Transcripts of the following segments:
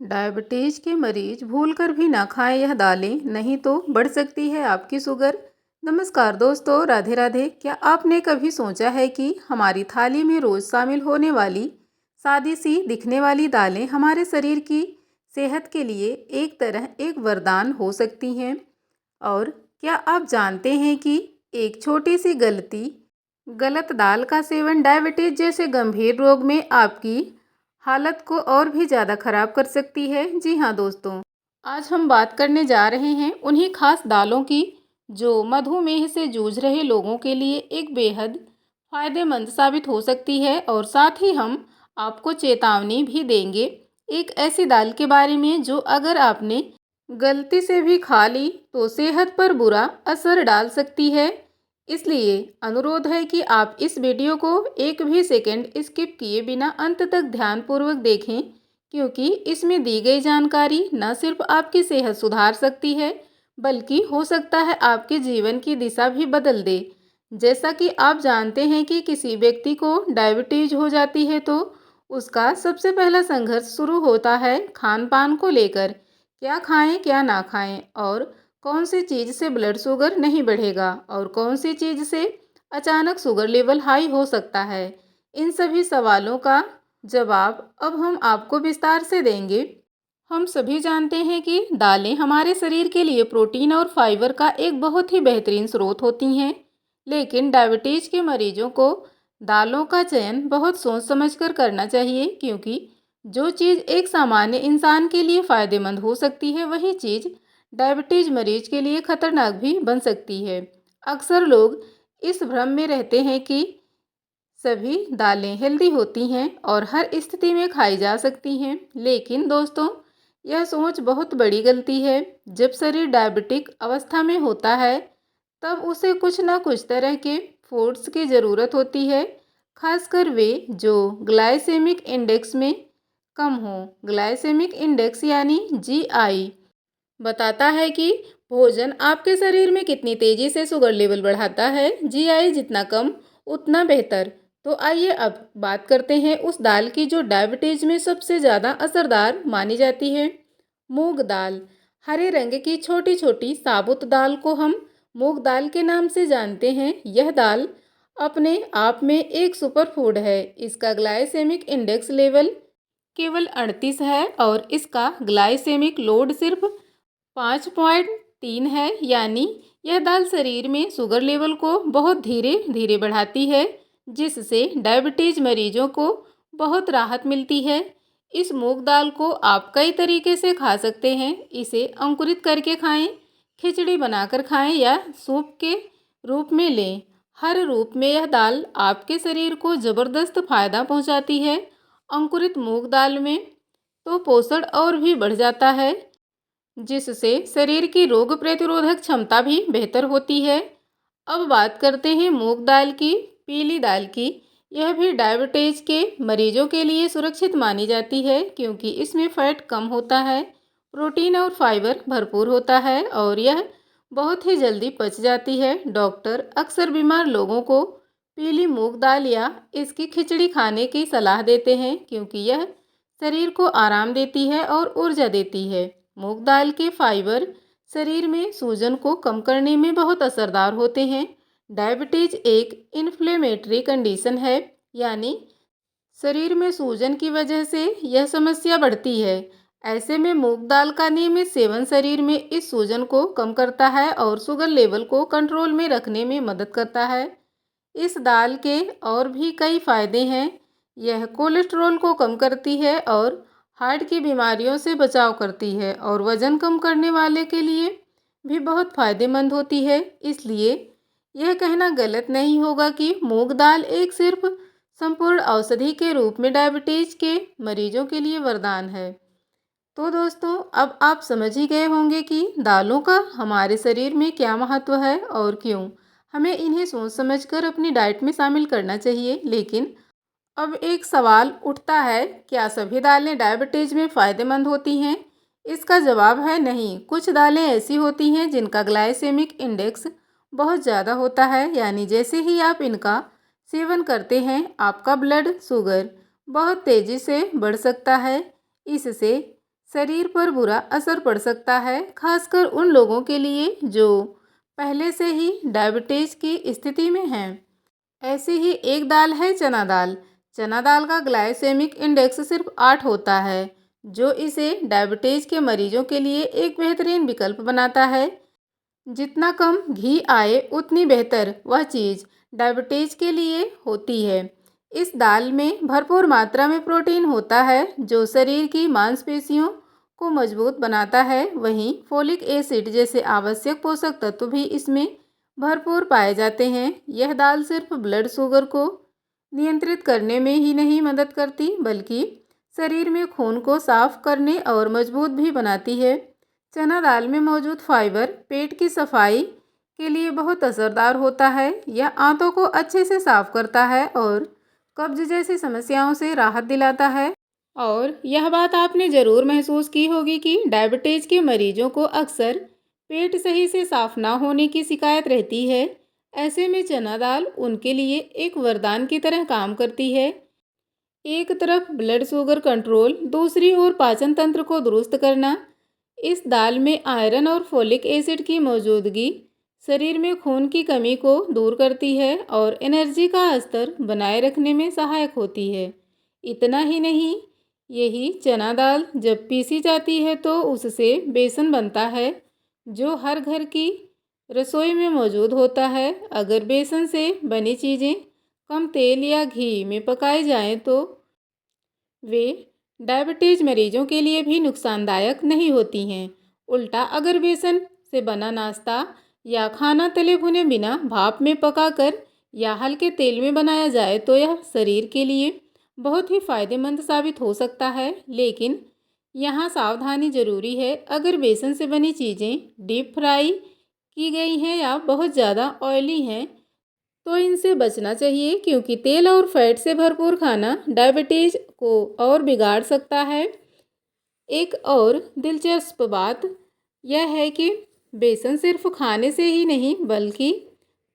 Diabetes के मरीज भूलकर भी ना खाएं यह दालें, नहीं तो बढ़ सकती है आपकी शुगर। नमस्कार दोस्तों, राधे राधे। क्या आपने कभी सोचा है कि हमारी थाली में रोज शामिल होने वाली सादी सी दिखने वाली दालें हमारे शरीर की सेहत के लिए एक वरदान हो सकती हैं? और क्या आप जानते हैं कि एक छोटी सी गलत दाल का सेवन डायबिटीज जैसे गंभीर रोग में आपकी हालत को और भी ज़्यादा खराब कर सकती है। जी हाँ दोस्तों, आज हम बात करने जा रहे हैं उन्हीं खास दालों की जो मधुमेह से जूझ रहे लोगों के लिए एक बेहद फायदेमंद साबित हो सकती है। और साथ ही हम आपको चेतावनी भी देंगे एक ऐसी दाल के बारे में जो अगर आपने गलती से भी खा ली तो सेहत पर बुरा असर डाल सकती है। इसलिए अनुरोध है कि आप इस वीडियो को एक भी सेकंड स्किप किए बिना अंत तक ध्यानपूर्वक देखें, क्योंकि इसमें दी गई जानकारी न सिर्फ आपकी सेहत सुधार सकती है बल्कि हो सकता है आपके जीवन की दिशा भी बदल दे। जैसा कि आप जानते हैं कि किसी व्यक्ति को डायबिटीज हो जाती है तो उसका सबसे पहला संघर्ष शुरू होता है खान पान को लेकर। क्या खाएं क्या ना खाएं, और कौन सी चीज़ से ब्लड शुगर नहीं बढ़ेगा और कौन सी चीज़ से अचानक शुगर लेवल हाई हो सकता है। इन सभी सवालों का जवाब अब हम आपको विस्तार से देंगे। हम सभी जानते हैं कि दालें हमारे शरीर के लिए प्रोटीन और फाइबर का एक बहुत ही बेहतरीन स्रोत होती हैं, लेकिन डायबिटीज के मरीजों को दालों का चयन बहुत सोच समझकर करना चाहिए, क्योंकि जो चीज़ एक सामान्य इंसान के लिए फ़ायदेमंद हो सकती है वही चीज़ डायबिटीज मरीज के लिए खतरनाक भी बन सकती है। अक्सर लोग इस भ्रम में रहते हैं कि सभी दालें हेल्दी होती हैं और हर स्थिति में खाई जा सकती हैं, लेकिन दोस्तों यह सोच बहुत बड़ी गलती है। जब शरीर डायबिटिक अवस्था में होता है तब उसे कुछ ना कुछ तरह के फूड्स की ज़रूरत होती है, खासकर वे जो ग्लाइसेमिक इंडेक्स में कम हो। ग्लाइसेमिक इंडेक्स यानी जीआई बताता है कि भोजन आपके शरीर में कितनी तेजी से शुगर लेवल बढ़ाता है। जीआई जितना कम उतना बेहतर। तो आइए अब बात करते हैं उस दाल की जो डायबिटीज में सबसे ज़्यादा असरदार मानी जाती है, मूंग दाल। हरे रंग की छोटी छोटी साबुत दाल को हम मूंग दाल के नाम से जानते हैं। यह दाल अपने आप में एक सुपर फूड है। इसका ग्लाइसेमिक इंडेक्स लेवल केवल 38 है और इसका ग्लाइसेमिक लोड सिर्फ 5.3 है, यानी यह दाल शरीर में शुगर लेवल को बहुत धीरे धीरे बढ़ाती है, जिससे डायबिटीज मरीजों को बहुत राहत मिलती है। इस मूंग दाल को आप कई तरीके से खा सकते हैं। इसे अंकुरित करके खाएं, खिचड़ी बनाकर खाएं या सूप के रूप में लें। हर रूप में यह दाल आपके शरीर को ज़बरदस्त फायदा पहुंचाती है। अंकुरित मूंग दाल में तो पोषण और भी बढ़ जाता है, जिससे शरीर की रोग प्रतिरोधक क्षमता भी बेहतर होती है। अब बात करते हैं मूंग दाल की, पीली दाल की। यह भी डायबिटीज के मरीजों के लिए सुरक्षित मानी जाती है, क्योंकि इसमें फैट कम होता है, प्रोटीन और फाइबर भरपूर होता है और यह बहुत ही जल्दी पच जाती है। डॉक्टर अक्सर बीमार लोगों को पीली मूंग दाल या इसकी खिचड़ी खाने की सलाह देते हैं, क्योंकि यह शरीर को आराम देती है और ऊर्जा देती है। मूंग दाल के फाइबर शरीर में सूजन को कम करने में बहुत असरदार होते हैं। डायबिटीज एक इन्फ्लेमेटरी कंडीशन है, यानी शरीर में सूजन की वजह से यह समस्या बढ़ती है। ऐसे में मूंग दाल का नियमित सेवन शरीर में इस सूजन को कम करता है और शुगर लेवल को कंट्रोल में रखने में मदद करता है। इस दाल के और भी कई फायदे हैं। यह कोलेस्ट्रॉल को कम करती है और हार्ट की बीमारियों से बचाव करती है और वज़न कम करने वाले के लिए भी बहुत फायदेमंद होती है। इसलिए यह कहना गलत नहीं होगा कि मूंग दाल एक सिर्फ संपूर्ण औषधि के रूप में डायबिटीज के मरीजों के लिए वरदान है। तो दोस्तों, अब आप समझ ही गए होंगे कि दालों का हमारे शरीर में क्या महत्व है और क्यों हमें इन्हें सोच समझकर अपनी डाइट में शामिल करना चाहिए। लेकिन अब एक सवाल उठता है, क्या सभी दालें डायबिटीज में फ़ायदेमंद होती हैं? इसका जवाब है नहीं। कुछ दालें ऐसी होती हैं जिनका ग्लाइसेमिक इंडेक्स बहुत ज़्यादा होता है, यानी जैसे ही आप इनका सेवन करते हैं आपका ब्लड शुगर बहुत तेज़ी से बढ़ सकता है। इससे शरीर पर बुरा असर पड़ सकता है, खासकर उन लोगों के लिए जो पहले से ही डायबिटीज़ की स्थिति में हैं। ऐसी ही एक दाल है चना दाल। चना दाल का ग्लाइसेमिक इंडेक्स सिर्फ 8 होता है, जो इसे डायबिटीज़ के मरीजों के लिए एक बेहतरीन विकल्प बनाता है। जितना कम घी आए उतनी बेहतर वह चीज़ डायबिटीज़ के लिए होती है। इस दाल में भरपूर मात्रा में प्रोटीन होता है जो शरीर की मांसपेशियों को मजबूत बनाता है। वहीं फोलिक एसिड जैसे आवश्यक पोषक तत्व भी इसमें भरपूर पाए जाते हैं। यह दाल सिर्फ ब्लड शुगर को नियंत्रित करने में ही नहीं मदद करती, बल्कि शरीर में खून को साफ करने और मजबूत भी बनाती है। चना दाल में मौजूद फाइबर पेट की सफाई के लिए बहुत असरदार होता है। यह आंतों को अच्छे से साफ करता है और कब्ज जैसी समस्याओं से राहत दिलाता है। और यह बात आपने ज़रूर महसूस की होगी कि डायबिटीज़ के मरीजों को अक्सर पेट सही से साफ ना होने की शिकायत रहती है। ऐसे में चना दाल उनके लिए एक वरदान की तरह काम करती है। एक तरफ ब्लड शुगर कंट्रोल, दूसरी ओर पाचन तंत्र को दुरुस्त करना। इस दाल में आयरन और फोलिक एसिड की मौजूदगी शरीर में खून की कमी को दूर करती है और एनर्जी का स्तर बनाए रखने में सहायक होती है। इतना ही नहीं, यही चना दाल जब पीसी जाती है तो उससे बेसन बनता है, जो हर घर की रसोई में मौजूद होता है। अगर बेसन से बनी चीज़ें कम तेल या घी में पकाई जाएं तो वे डायबिटीज मरीजों के लिए भी नुकसानदायक नहीं होती हैं। उल्टा, अगर बेसन से बना नाश्ता या खाना तले भुने बिना भाप में पकाकर या हल्के तेल में बनाया जाए तो यह शरीर के लिए बहुत ही फायदेमंद साबित हो सकता है। लेकिन यहाँ सावधानी ज़रूरी है। अगर बेसन से बनी चीज़ें डीप फ्राई की गई हैं या बहुत ज़्यादा ऑयली हैं तो इनसे बचना चाहिए, क्योंकि तेल और फैट से भरपूर खाना डायबिटीज़ को और बिगाड़ सकता है। एक और दिलचस्प बात यह है कि बेसन सिर्फ खाने से ही नहीं बल्कि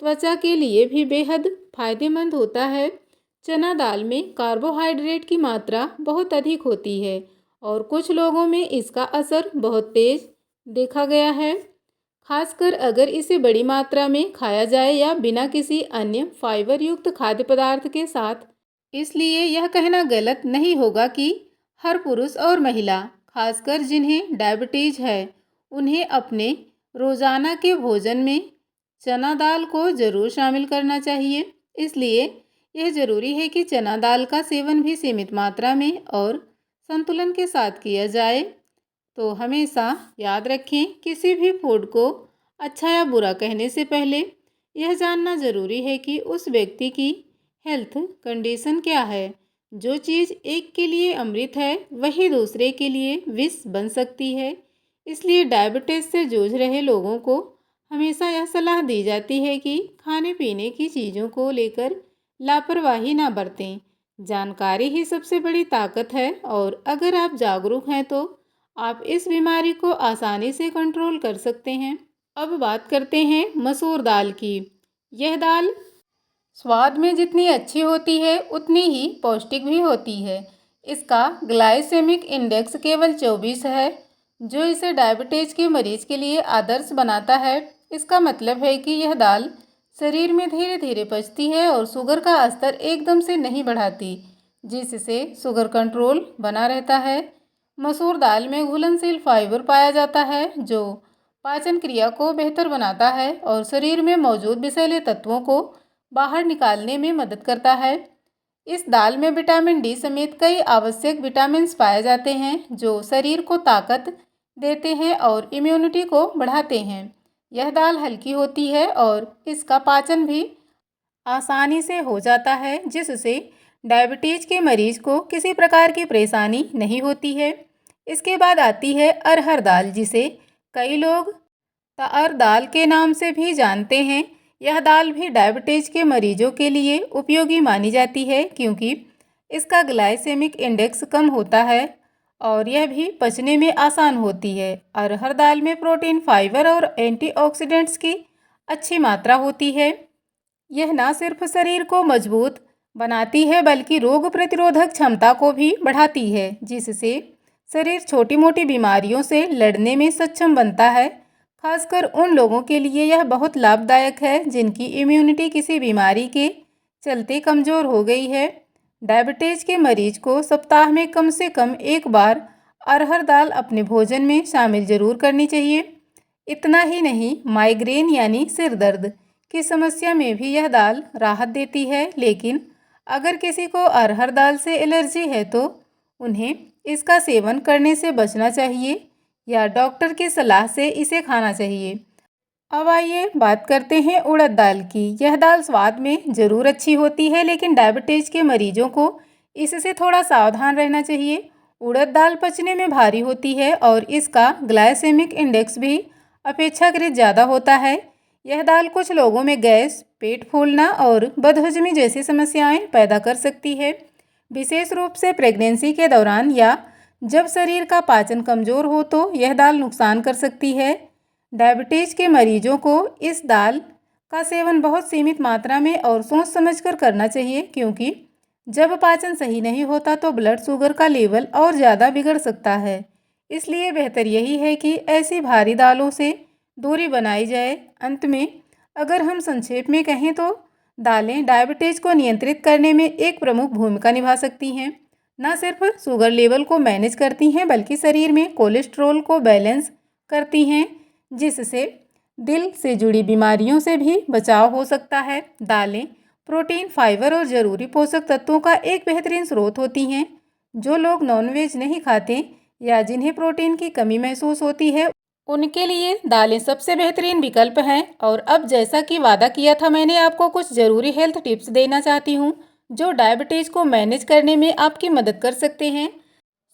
त्वचा के लिए भी बेहद फायदेमंद होता है। चना दाल में कार्बोहाइड्रेट की मात्रा बहुत अधिक होती है और कुछ लोगों में इसका असर बहुत तेज देखा गया है, खासकर अगर इसे बड़ी मात्रा में खाया जाए या बिना किसी अन्य फाइबर युक्त खाद्य पदार्थ के साथ। इसलिए यह कहना गलत नहीं होगा कि हर पुरुष और महिला, खासकर जिन्हें डायबिटीज है, उन्हें अपने रोज़ाना के भोजन में चना दाल को ज़रूर शामिल करना चाहिए। इसलिए यह ज़रूरी है कि चना दाल का सेवन भी सीमित मात्रा में और संतुलन के साथ किया जाए। तो हमेशा याद रखें, किसी भी फूड को अच्छा या बुरा कहने से पहले यह जानना ज़रूरी है कि उस व्यक्ति की हेल्थ कंडीशन क्या है। जो चीज़ एक के लिए अमृत है वही दूसरे के लिए विष बन सकती है। इसलिए डायबिटीज़ से जूझ रहे लोगों को हमेशा यह सलाह दी जाती है कि खाने पीने की चीज़ों को लेकर लापरवाही ना बरतें। जानकारी ही सबसे बड़ी ताकत है और अगर आप जागरूक हैं तो आप इस बीमारी को आसानी से कंट्रोल कर सकते हैं। अब बात करते हैं मसूर दाल की। यह दाल स्वाद में जितनी अच्छी होती है उतनी ही पौष्टिक भी होती है। इसका ग्लाइसेमिक इंडेक्स केवल 24 है, जो इसे डायबिटीज़ के मरीज के लिए आदर्श बनाता है। इसका मतलब है कि यह दाल शरीर में धीरे धीरे पचती है और शुगर का स्तर एकदम से नहीं बढ़ाती, जिससे शुगर कंट्रोल बना रहता है। मसूर दाल में घुलनशील फाइबर पाया जाता है जो पाचन क्रिया को बेहतर बनाता है और शरीर में मौजूद विषैले तत्वों को बाहर निकालने में मदद करता है। इस दाल में विटामिन डी समेत कई आवश्यक विटामिन्स पाए जाते हैं जो शरीर को ताकत देते हैं और इम्यूनिटी को बढ़ाते हैं। यह दाल हल्की होती है और इसका पाचन भी आसानी से हो जाता है, जिससे डायबिटीज़ के मरीज को किसी प्रकार की परेशानी नहीं होती है। इसके बाद आती है अरहर दाल, जिसे कई लोग ताअर दाल के नाम से भी जानते हैं। यह दाल भी डायबिटीज़ के मरीजों के लिए उपयोगी मानी जाती है, क्योंकि इसका ग्लाइसेमिक इंडेक्स कम होता है और यह भी पचने में आसान होती है। अरहर दाल में प्रोटीन, फाइबर और एंटीऑक्सीडेंट्स की अच्छी मात्रा होती है। यह न सिर्फ शरीर को मजबूत बनाती है बल्कि रोग प्रतिरोधक क्षमता को भी बढ़ाती है, जिससे शरीर छोटी मोटी बीमारियों से लड़ने में सक्षम बनता है। खासकर उन लोगों के लिए यह बहुत लाभदायक है जिनकी इम्यूनिटी किसी बीमारी के चलते कमज़ोर हो गई है। डायबिटीज़ के मरीज को सप्ताह में कम से कम एक बार अरहर दाल अपने भोजन में शामिल ज़रूर करनी चाहिए। इतना ही नहीं, माइग्रेन यानी सिर दर्द की समस्या में भी यह दाल राहत देती है। लेकिन अगर किसी को अरहर दाल से एलर्जी है तो उन्हें इसका सेवन करने से बचना चाहिए या डॉक्टर की सलाह से इसे खाना चाहिए। अब आइए बात करते हैं उड़द दाल की। यह दाल स्वाद में ज़रूर अच्छी होती है, लेकिन डायबिटीज़ के मरीजों को इससे थोड़ा सावधान रहना चाहिए। उड़द दाल पचने में भारी होती है और इसका ग्लाइसेमिक इंडेक्स भी अपेक्षाकृत ज़्यादा होता है। यह दाल कुछ लोगों में गैस, पेट फूलना और बदहजमी जैसी समस्याएं पैदा कर सकती है, विशेष रूप से प्रेगनेंसी के दौरान या जब शरीर का पाचन कमज़ोर हो तो यह दाल नुकसान कर सकती है। डायबिटीज़ के मरीजों को इस दाल का सेवन बहुत सीमित मात्रा में और सोच समझकर करना चाहिए, क्योंकि जब पाचन सही नहीं होता तो ब्लड शुगर का लेवल और ज़्यादा बिगड़ सकता है। इसलिए बेहतर यही है कि ऐसी भारी दालों से दूरी बनाई जाए। अंत में अगर हम संक्षेप में कहें तो दालें डायबिटीज़ को नियंत्रित करने में एक प्रमुख भूमिका निभा सकती हैं। न सिर्फ शुगर लेवल को मैनेज करती हैं बल्कि शरीर में कोलेस्ट्रॉल को बैलेंस करती हैं, जिससे दिल से जुड़ी बीमारियों से भी बचाव हो सकता है। दालें प्रोटीन, फाइबर और ज़रूरी पोषक तत्वों का एक बेहतरीन स्रोत होती हैं। जो लोग नॉनवेज नहीं खाते या जिन्हें प्रोटीन की कमी महसूस होती है, उनके लिए दालें सबसे बेहतरीन विकल्प हैं। और अब जैसा कि वादा किया था मैंने, आपको कुछ ज़रूरी हेल्थ टिप्स देना चाहती हूँ जो डायबिटीज़ को मैनेज करने में आपकी मदद कर सकते हैं।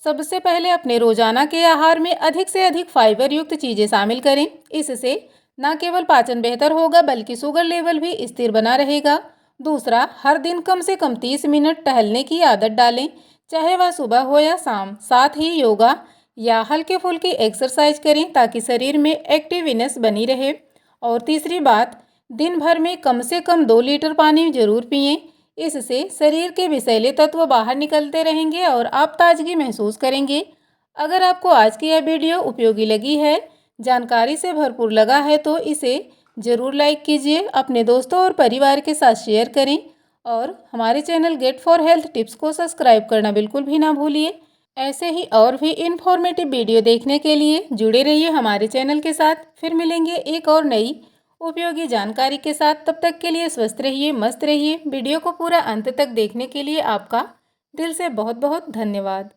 सबसे पहले अपने रोजाना के आहार में अधिक से अधिक फाइबर युक्त चीज़ें शामिल करें। इससे न केवल पाचन बेहतर होगा बल्कि शुगर लेवल भी स्थिर बना रहेगा। दूसरा, हर दिन कम से कम 30 मिनट टहलने की आदत डालें, चाहे वह सुबह हो या शाम। साथ ही योगा या हल्के फुल्की एक्सरसाइज करें ताकि शरीर में एक्टिवनेस बनी रहे। और तीसरी बात, दिन भर में कम से कम 2 लीटर पानी जरूर पिएं। इससे शरीर के विषैले तत्व बाहर निकलते रहेंगे और आप ताजगी महसूस करेंगे। अगर आपको आज की यह वीडियो उपयोगी लगी है, जानकारी से भरपूर लगा है तो इसे ज़रूर लाइक कीजिए, अपने दोस्तों और परिवार के साथ शेयर करें और हमारे channel get for health tips को सब्सक्राइब करना बिल्कुल भी ना भूलिए। ऐसे ही और भी इन्फॉर्मेटिव वीडियो देखने के लिए जुड़े रहिए हमारे चैनल के साथ। फिर मिलेंगे एक और नई उपयोगी जानकारी के साथ। तब तक के लिए स्वस्थ रहिए, मस्त रहिए। वीडियो को पूरा अंत तक देखने के लिए आपका दिल से बहुत बहुत धन्यवाद।